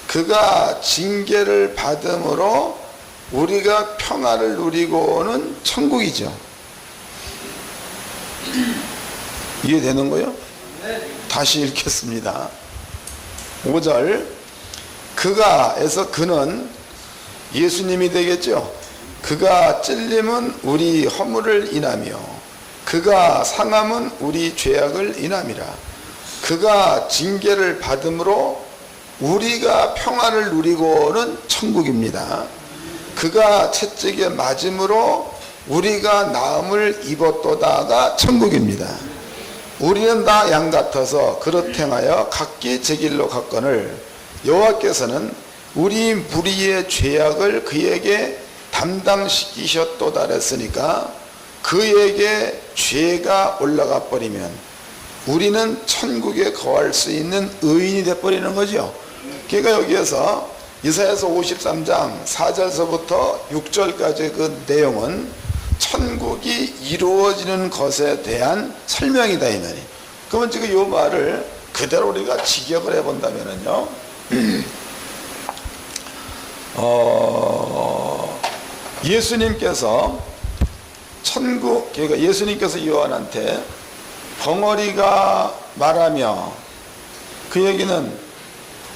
그가 징계를 받음으로 우리가 평화를 누리고는 천국이죠. 이해되는 거요? 다시 읽겠습니다. 5절. 그가에서 그는 예수님이 되겠죠. 그가 찔림은 우리 허물을 인하며 그가 상함은 우리 죄악을 인함이라. 그가 징계를 받음으로 우리가 평화를 누리고는 천국입니다. 그가 채찍에 맞음으로 우리가 나음을 입었도다가 천국입니다. 우리는 다 양 같아서 그릇 행하여 각기 제 길로 갔거늘 여호와께서는 우리 무리의 죄악을 그에게 담당시키셨도다 그랬으니까 그에게 죄가 올라가 버리면 우리는 천국에 거할 수 있는 의인이 돼버리는 거죠. 그러니까 여기에서 이사야서 53장 4절서부터 6절까지 그 내용은 천국이 이루어지는 것에 대한 설명이다 이 말이. 그러면 지금 이 말을 그대로 우리가 직역을 해본다면요, 예수님께서 천국, 그러니까 예수님께서 요한한테 벙어리가 말하며 그 얘기는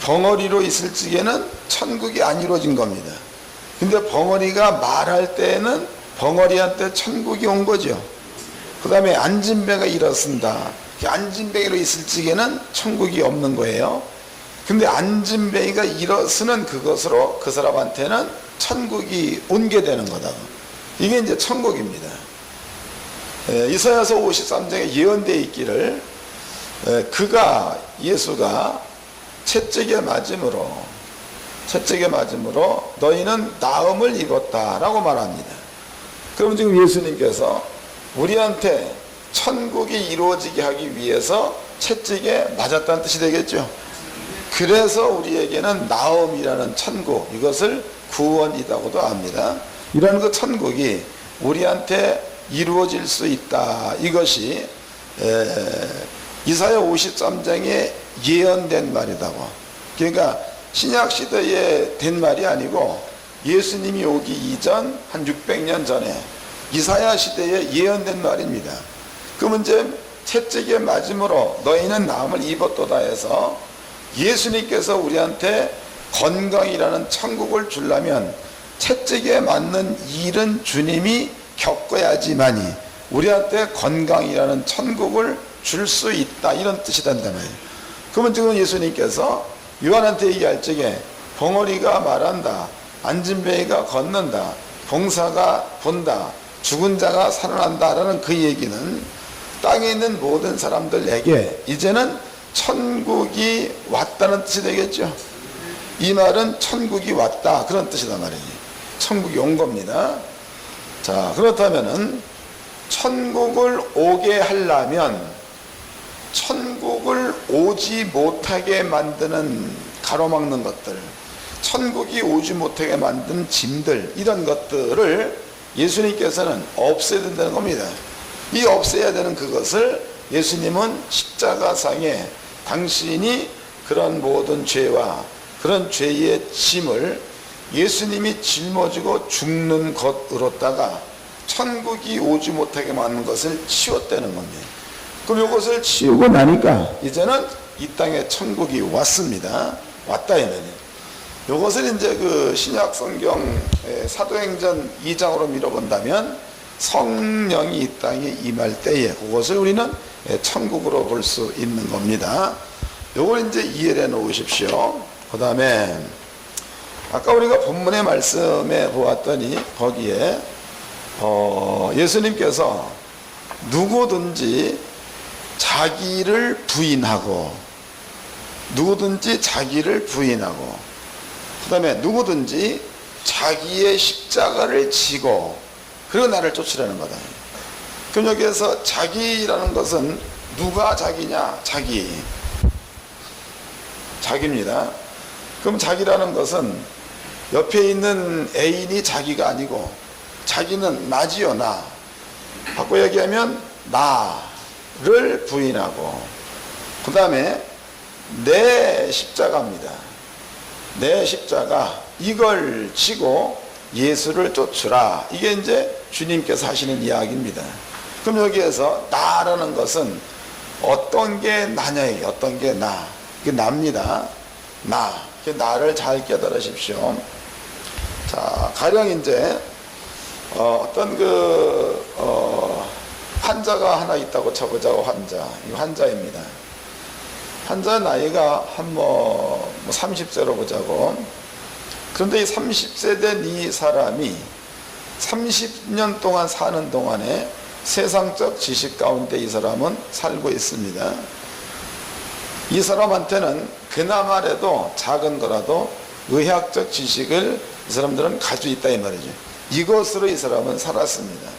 벙어리로 있을 적에는 천국이 안 이루어진 겁니다. 근데 벙어리가 말할 때에는 벙어리한테 천국이 온 거죠. 그 다음에 안진뱅이가 일어선다. 안진뱅이로 있을 적에는 천국이 없는 거예요. 근데 안진뱅이가 일어서는 그것으로 그 사람한테는 천국이 온게 되는 거다. 이게 이제 천국입니다. 이사야서 53장에 예언되어 있기를 그가 예수가 채찍에 맞음으로 너희는 나음을 입었다라고 말합니다. 그럼 지금 예수님께서 우리한테 천국이 이루어지게 하기 위해서 채찍에 맞았다는 뜻이 되겠죠. 그래서 우리에게는 나음이라는 천국, 이것을 구원이라고도 합니다. 이런 그 천국이 우리한테 이루어질 수 있다. 이것이 이사야 53장에 예언된 말이라고. 그러니까 신약시대에 된 말이 아니고 예수님이 오기 이전 한 600년 전에 이사야 시대에 예언된 말입니다. 그러면 이제 채찍에 맞음으로 너희는 나음을 입었도다 해서 예수님께서 우리한테 건강이라는 천국을 주려면 채찍에 맞는 일은 주님이 겪어야지만이 우리한테 건강이라는 천국을 줄 수 있다, 이런 뜻이 된다는 거예요. 그러면 지금 예수님께서 요한한테 얘기할 적에 벙어리가 말한다, 안진뱅이가 걷는다, 봉사가 본다, 죽은 자가 살아난다 라는 그 얘기는 땅에 있는 모든 사람들에게 이제는 천국이 왔다는 뜻이 되겠죠. 이 말은 천국이 왔다, 그런 뜻이단 말이에요. 천국이 온 겁니다. 자, 그렇다면은 천국을 오게 하려면 천국 오지 못하게 만드는, 가로막는 것들, 천국이 오지 못하게 만든 짐들, 이런 것들을 예수님께서는 없애야 된다는 겁니다. 이 없애야 되는 그것을 예수님은 십자가상에 당신이 그런 모든 죄와 그런 죄의 짐을 예수님이 짊어지고 죽는 것으로다가 천국이 오지 못하게 만든 것을 치웠다는 겁니다. 그럼 이것을 치우고 나니까 이제는 이 땅에 천국이 왔습니다. 왔다 이 말이에요. 이것을 이제 그 신약 성경 사도행전 2장으로 밀어본다면 성령이 이 땅에 임할 때에 그것을 우리는 천국으로 볼 수 있는 겁니다. 요걸 이제 이해해 놓으십시오. 그 다음에 아까 우리가 본문의 말씀에 보았더니 거기에 예수님께서 누구든지 자기를 부인하고 그 다음에 누구든지 자기의 십자가를 지고 그리고 나를 쫓으라는 거다. 그럼 여기에서 자기라는 것은 누가 자기냐? 자기입니다. 그럼 자기라는 것은 옆에 있는 애인이 자기가 아니고 자기는 나지요. 나. 바꿔 얘기하면 나를 부인하고 그 다음에 내 십자가입니다. 내 십자가 이걸 지고 예수를 쫓으라. 이게 이제 주님께서 하시는 이야기입니다. 그럼 여기에서 나라는 것은 어떤 게 나냐, 어떤 게 나. 이게 나입니다. 나. 나를 잘 깨달으십시오. 자, 가령 이제 어떤 환자가 하나 있다고 쳐보자고. 이 환자입니다. 환자 나이가 한 30세로 보자고. 그런데 이 30세 된 이 사람이 30년 동안 사는 동안에 세상적 지식 가운데 이 사람은 살고 있습니다. 이 사람한테는 그나마라도 작은 거라도 의학적 지식을 이 사람들은 가지고 있다 이 말이죠. 이것으로 이 사람은 살았습니다.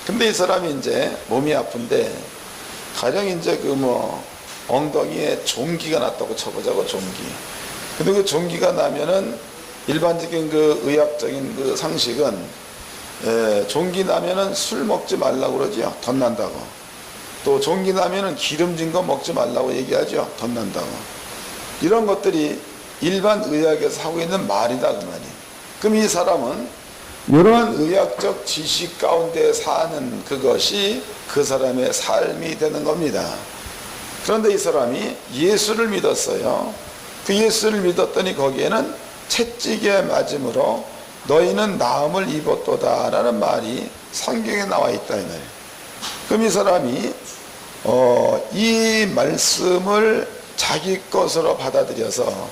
근데 이 사람이 이제 몸이 아픈데 가령 이제 엉덩이에 종기가 났다고 쳐보자고. 종기. 근데 그 종기가 나면은 일반적인 그 의학적인 그 상식은 종기 나면은 술 먹지 말라고 그러죠. 덧난다고. 또 종기 나면은 기름진 거 먹지 말라고 얘기하죠. 덧난다고. 이런 것들이 일반 의학에서 하고 있는 말이다 그 말이에요. 그럼 이 사람은 이러한 의학적 지식 가운데 사는 그것이 그 사람의 삶이 되는 겁니다. 그런데 이 사람이 예수를 믿었어요. 그 예수를 믿었더니 거기에는 채찍에 맞음으로 너희는 나음을 입었도다 라는 말이 성경에 나와 있다 이 말이에요. 그럼 이 사람이 이 말씀을 자기 것으로 받아들여서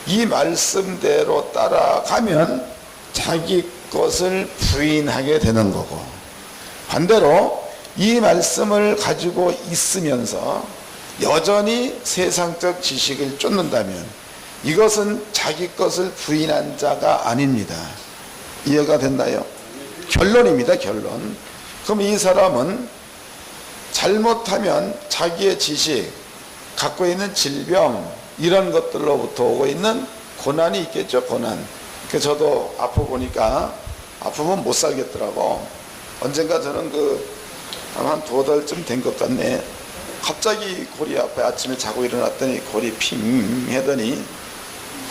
이 말씀대로 따라가면 자기 것을 부인하게 되는 거고, 반대로 이 말씀을 가지고 있으면서 여전히 세상적 지식을 쫓는다면 이것은 자기 것을 부인한 자가 아닙니다. 이해가 됐나요? 결론입니다. 결론. 그럼 이 사람은 잘못하면 자기의 지식, 갖고 있는 질병 이런 것들로부터 오고 있는 고난이 있겠죠. 고난. 그래서 저도 아프보니까 아프면 못 살겠더라고. 언젠가 저는 한 2달쯤 된 것 같네. 갑자기 골이 아파요. 아침에 자고 일어났더니 골이 핑 하더니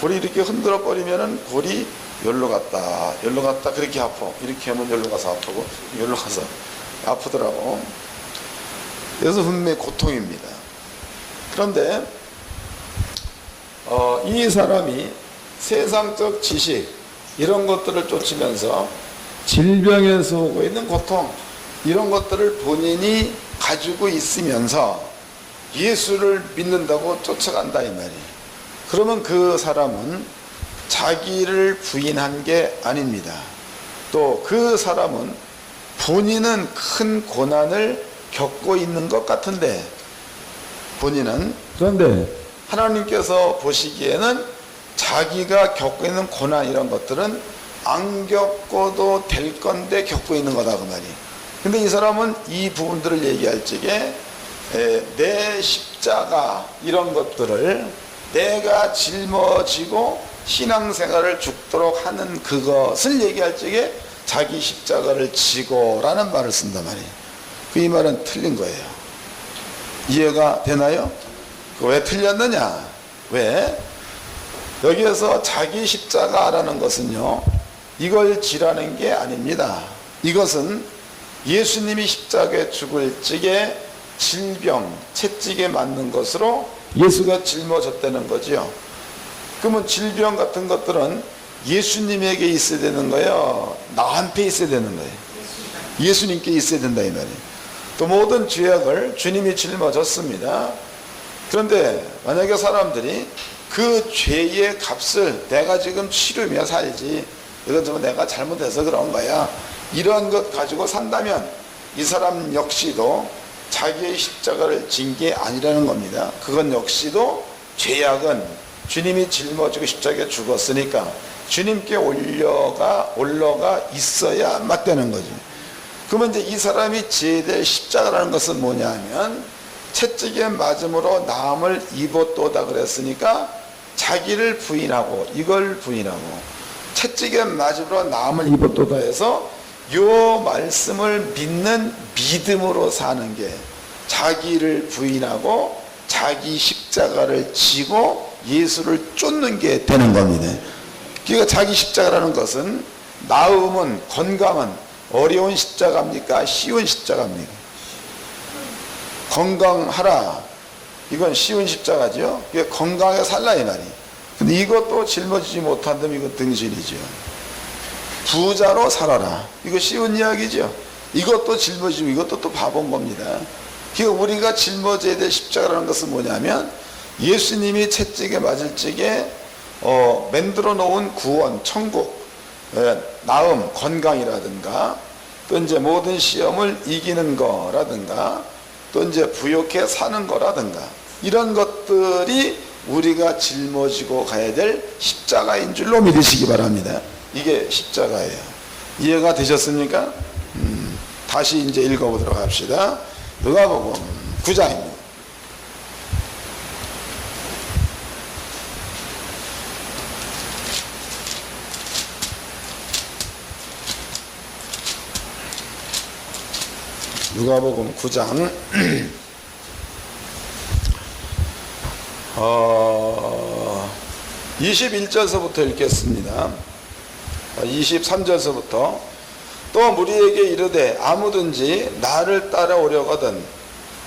골이 이렇게 흔들어 버리면은 골이 열로 갔다 그렇게 아파. 이렇게 하면 열로 가서 아프고 열로 가서 아프더라고. 그래서 분명히 고통입니다. 그런데 이 사람이 세상적 지식 이런 것들을 쫓으면서 질병에서 오고 있는 고통 이런 것들을 본인이 가지고 있으면서 예수를 믿는다고 쫓아간다 이 말이에요. 그러면 그 사람은 자기를 부인한 게 아닙니다. 또 그 사람은 본인은 큰 고난을 겪고 있는 것 같은데 그런데 하나님께서 보시기에는 자기가 겪고 있는 고난 이런 것들은 안 겪어도 될 건데 겪고 있는 거다 그 말이에요. 근데 이 사람은 이 부분들을 얘기할 적에 내 십자가 이런 것들을 내가 짊어지고 신앙생활을 죽도록 하는 그것을 얘기할 적에 자기 십자가를 지고라는 말을 쓴단 말이에요. 이 말은 틀린 거예요. 이해가 되나요? 왜 틀렸느냐? 왜? 여기에서 자기 십자가라는 것은요, 이걸 지라는 게 아닙니다. 이것은 예수님이 십자가에 죽을 적에 질병, 채찍에 맞는 것으로 예수가 짊어졌다는 거지요. 그러면 질병 같은 것들은 예수님에게 있어야 되는 거예요? 나한테 있어야 되는 거예요? 예수님께 있어야 된다 이 말이에요. 또 모든 죄악을 주님이 짊어졌습니다. 그런데 만약에 사람들이 그 죄의 값을 내가 지금 치르며 살지, 이건 좀 내가 잘못해서 그런 거야, 이런 것 가지고 산다면 이 사람 역시도 자기의 십자가를 진 게 아니라는 겁니다. 그건 역시도 죄악은 주님이 짊어지고 십자가에 죽었으니까 주님께 올라가 있어야 맞다는 거지. 그러면 이제 이 사람이 지어야 될 십자가라는 것은 뭐냐 하면, 채찍에 맞음으로 나음을 입었도다 그랬으니까 자기를 부인하고 이걸 부인하고 채찍에 맞음으로 나음을 입었도다 해서 요 말씀을 믿는 믿음으로 사는 게 자기를 부인하고 자기 십자가를 지고 예수를 쫓는 게 되는 겁니다. 그러니까 자기 십자가라는 것은, 나음은, 건강은 어려운 십자가입니까? 쉬운 십자가입니까? 건강하라, 이건 쉬운 십자가죠. 건강하게 살라 이 말이. 근데 이것도 짊어지지 못한다면 이건 등신이죠. 부자로 살아라, 이거 쉬운 이야기죠. 이것도 짊어지고 이것도 또 바본 겁니다. 그러니까 우리가 짊어져야 될 십자가라는 것은 뭐냐면, 예수님이 채찍에 맞을 적에 만들어 놓은 구원, 천국, 나음, 건강이라든가, 또 이제 모든 시험을 이기는 거라든가, 또 이제 부욕해 사는 거라든가, 이런 것들이 우리가 짊어지고 가야 될 십자가인 줄로 믿으시기 바랍니다. 이게 십자가예요. 이해가 되셨습니까? 다시 이제 읽어보도록 합시다. 누가복음 9장입니다. 누가복음 9장 21절서부터 읽겠습니다. 23절서부터 또 무리에게 이르되 아무든지 나를 따라오려거든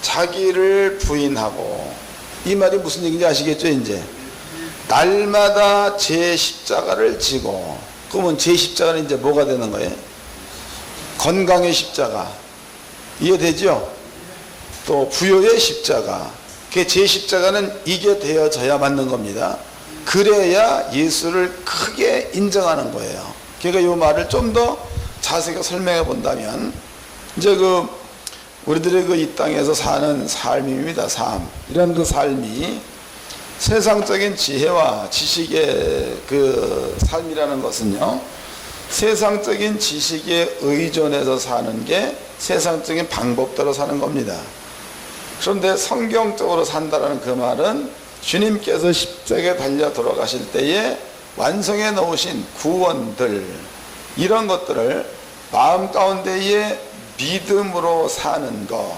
자기를 부인하고, 이 말이 무슨 얘기인지 아시겠죠? 이제 날마다 제 십자가를 지고, 그러면 제 십자가는 이제 뭐가 되는 거예요? 건강의 십자가, 이해되죠? 또 부요의 십자가, 제 십자가는 이게 되어져야 맞는 겁니다. 그래야 예수를 크게 인정하는 거예요. 그러니까 이 말을 좀 더 자세히 설명해 본다면, 이제 우리들의 이 땅에서 사는 삶입니다. 삶. 이런 그 삶이 세상적인 지혜와 지식의 삶이라는 것은요, 세상적인 지식에 의존해서 사는 게 세상적인 방법대로 사는 겁니다. 그런데 성경적으로 산다라는 그 말은 주님께서 십자가에 달려 돌아가실 때에 완성해 놓으신 구원들, 이런 것들을 마음 가운데에 믿음으로 사는 것,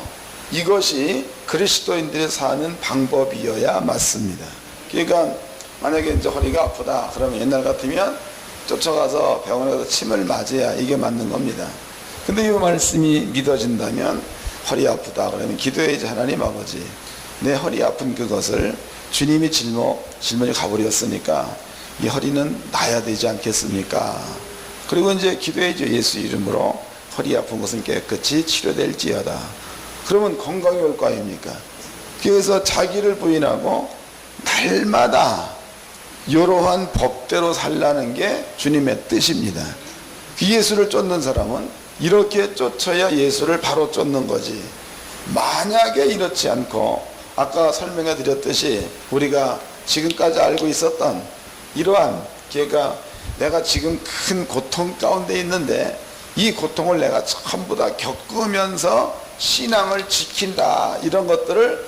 이것이 그리스도인들이 사는 방법이어야 맞습니다. 그러니까 만약에 이제 허리가 아프다 그러면 옛날 같으면 쫓아가서 병원에 가서 침을 맞아야 이게 맞는 겁니다. 근데 이 말씀이 믿어진다면, 허리 아프다 그러면 기도해야지. 하나님 아버지, 내 허리 아픈 그것을 주님이 짊어지고 가버렸으니까 이 허리는 나야 되지 않겠습니까? 그리고 이제 기도해야죠. 예수 이름으로 허리 아픈 것은 깨끗이 치료될지어다. 그러면 건강이 올 거 아닙니까? 그래서 자기를 부인하고 날마다 이러한 법대로 살라는 게 주님의 뜻입니다. 그 예수를 쫓는 사람은 이렇게 쫓아야 예수를 바로 쫓는 거지. 만약에 이렇지 않고 아까 설명해 드렸듯이 우리가 지금까지 알고 있었던 이러한, 그러니까 내가 지금 큰 고통 가운데 있는데 이 고통을 내가 전부 다 겪으면서 신앙을 지킨다, 이런 것들을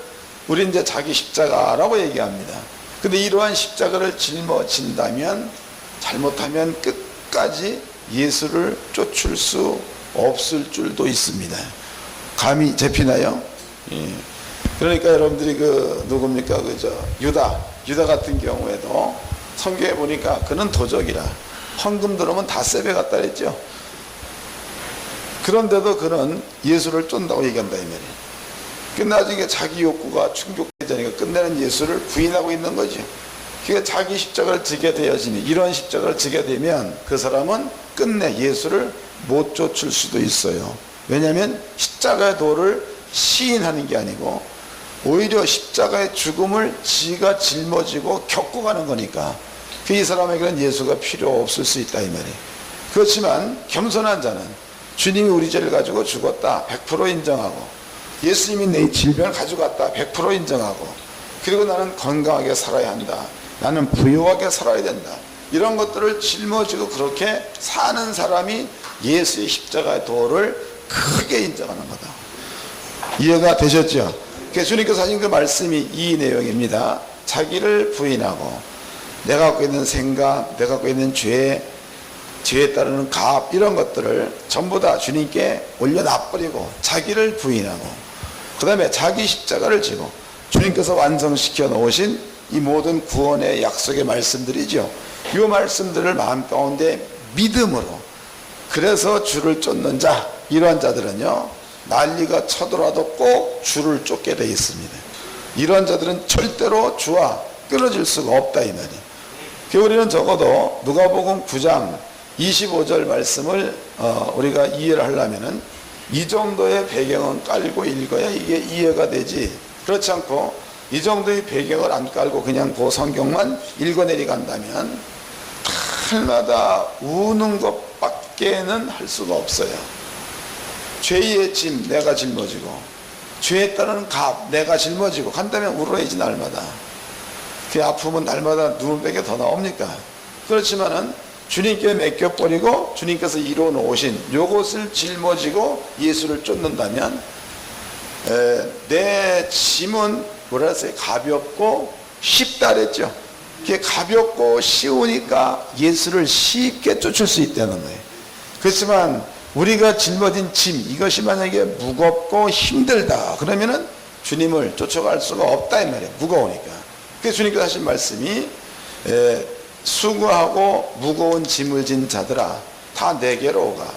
우리 이제 자기 십자가라고 얘기합니다. 근데 이러한 십자가를 짊어진다면, 잘못하면 끝까지 예수를 쫓을 수 없을 줄도 있습니다. 감이 잡히나요? 예. 그러니까 여러분들이 누굽니까? 유다 같은 경우에도 성경에 보니까 그는 도적이라, 헌금 들어오면 다 세배 갖다 했죠. 그런데도 그는 예수를 쫀다고 얘기한다, 이 말이에요. 나중에 자기 욕구가 충족되자니까 끝내는 예수를 부인하고 있는 거죠. 그러니까 자기 십자가를 지게 되어지니, 이런 십자가를 지게 되면 그 사람은 끝내 예수를 못 쫓을 수도 있어요. 왜냐하면 십자가의 도를 시인하는 게 아니고 오히려 십자가의 죽음을 지가 짊어지고 겪고 가는 거니까 이 사람에게는 예수가 필요 없을 수 있다, 이 말이에요. 그렇지만 겸손한 자는 주님이 우리 죄를 가지고 죽었다 100% 인정하고, 예수님이 내 질병을 가져갔다 100% 인정하고, 그리고 나는 건강하게 살아야 한다, 나는 부유하게 살아야 된다, 이런 것들을 짊어지고 그렇게 사는 사람이 예수의 십자가의 도를 크게 인정하는 거다. 이해가 되셨죠? 주님께서 하신 그 말씀이 이 내용입니다. 자기를 부인하고 내가 갖고 있는 생각, 내가 갖고 있는 죄에 따르는 값, 이런 것들을 전부 다 주님께 올려놔버리고 자기를 부인하고, 그 다음에 자기 십자가를 지고 주님께서 완성시켜 놓으신 이 모든 구원의 약속의 말씀들이죠. 이 말씀들을 마음 가운데 믿음으로, 그래서 주를 쫓는 자, 이러한 자들은요 난리가 쳐더라도 꼭 주를 쫓게 되어 있습니다. 이러한 자들은 절대로 주와 끊어질 수가 없다, 이 말이에요. 우리는 적어도 누가복음 9장 25절 말씀을 우리가 이해를 하려면은 이 정도의 배경은 깔고 읽어야 이게 이해가 되지, 그렇지 않고 이 정도의 배경을 안 깔고 그냥 그 성경만 읽어내리 간다면 날마다 우는 것밖에는 할 수가 없어요. 죄의 짐 내가 짊어지고 죄에 따르는 값 내가 짊어지고 간다면 울어야지 날마다. 그 아픔은 날마다 눈물밖에 더 나옵니까? 그렇지만은 주님께 맡겨버리고 주님께서 이루어놓으신 요것을 짊어지고 예수를 쫓는다면 내 짐은 뭐라 했어요? 가볍고 쉽다 그랬죠. 그게 가볍고 쉬우니까 예수를 쉽게 쫓을 수 있다는 거예요. 그렇지만 우리가 짊어진 짐, 이것이 만약에 무겁고 힘들다 그러면은 주님을 쫓아갈 수가 없다, 이 말이에요. 무거우니까. 그래서 주님께서 하신 말씀이 수고하고 무거운 짐을 진 자들아 다 내게로 오가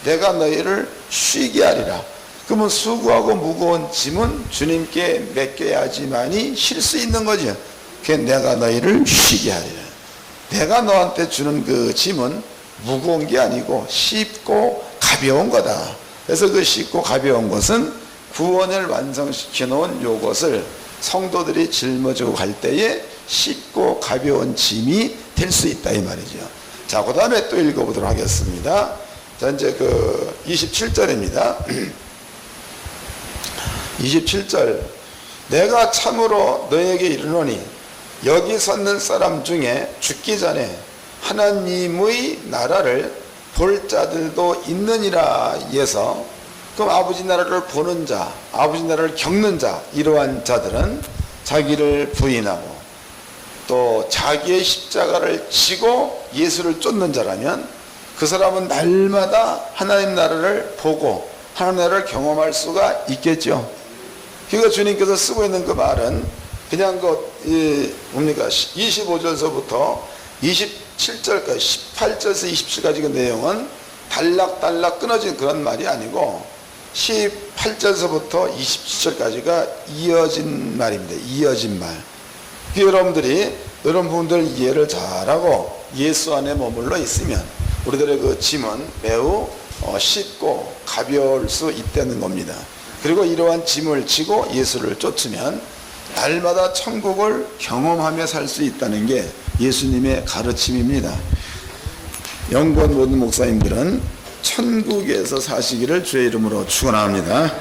내가 너희를 쉬게 하리라. 그러면 수고하고 무거운 짐은 주님께 맡겨야지만이 쉴 수 있는 거죠. 그게 내가 너희를 쉬게 하리라. 내가 너한테 주는 그 짐은 무거운 게 아니고 쉽고 가벼운 거다. 그래서 그 쉽고 가벼운 것은 구원을 완성시켜 놓은 요것을 성도들이 짊어지고 갈 때에 쉽고 가벼운 짐이 될 수 있다, 이 말이죠. 자, 그 다음에 또 읽어보도록 하겠습니다. 자, 이제 27절입니다. 27절. 내가 참으로 너에게 이르노니 여기 섰는 사람 중에 죽기 전에 하나님의 나라를 볼 자들도 있느니라 해서, 그럼 아버지 나라를 보는 자, 아버지 나라를 겪는 자, 이러한 자들은 자기를 부인하고 또 자기의 십자가를 지고 예수를 쫓는 자라면 그 사람은 날마다 하나님 나라를 보고 하나님 나라를 경험할 수가 있겠죠. 그러니까 주님께서 쓰고 있는 그 말은 그냥 뭡니까? 25절서부터 27절까지 18절에서 27까지 그 내용은 달락달락 끊어진 그런 말이 아니고 18절서부터 27절까지가 이어진 말입니다. 이어진 말. 여러분들이 이런 부분들 이해를 잘하고 예수 안에 머물러 있으면 우리들의 그 짐은 매우 쉽고 가벼울 수 있다는 겁니다. 그리고 이러한 짐을 지고 예수를 쫓으면 날마다 천국을 경험하며 살 수 있다는 게 예수님의 가르침입니다. 연구원 모든 목사님들은 천국에서 사시기를 주의 이름으로 축원합니다.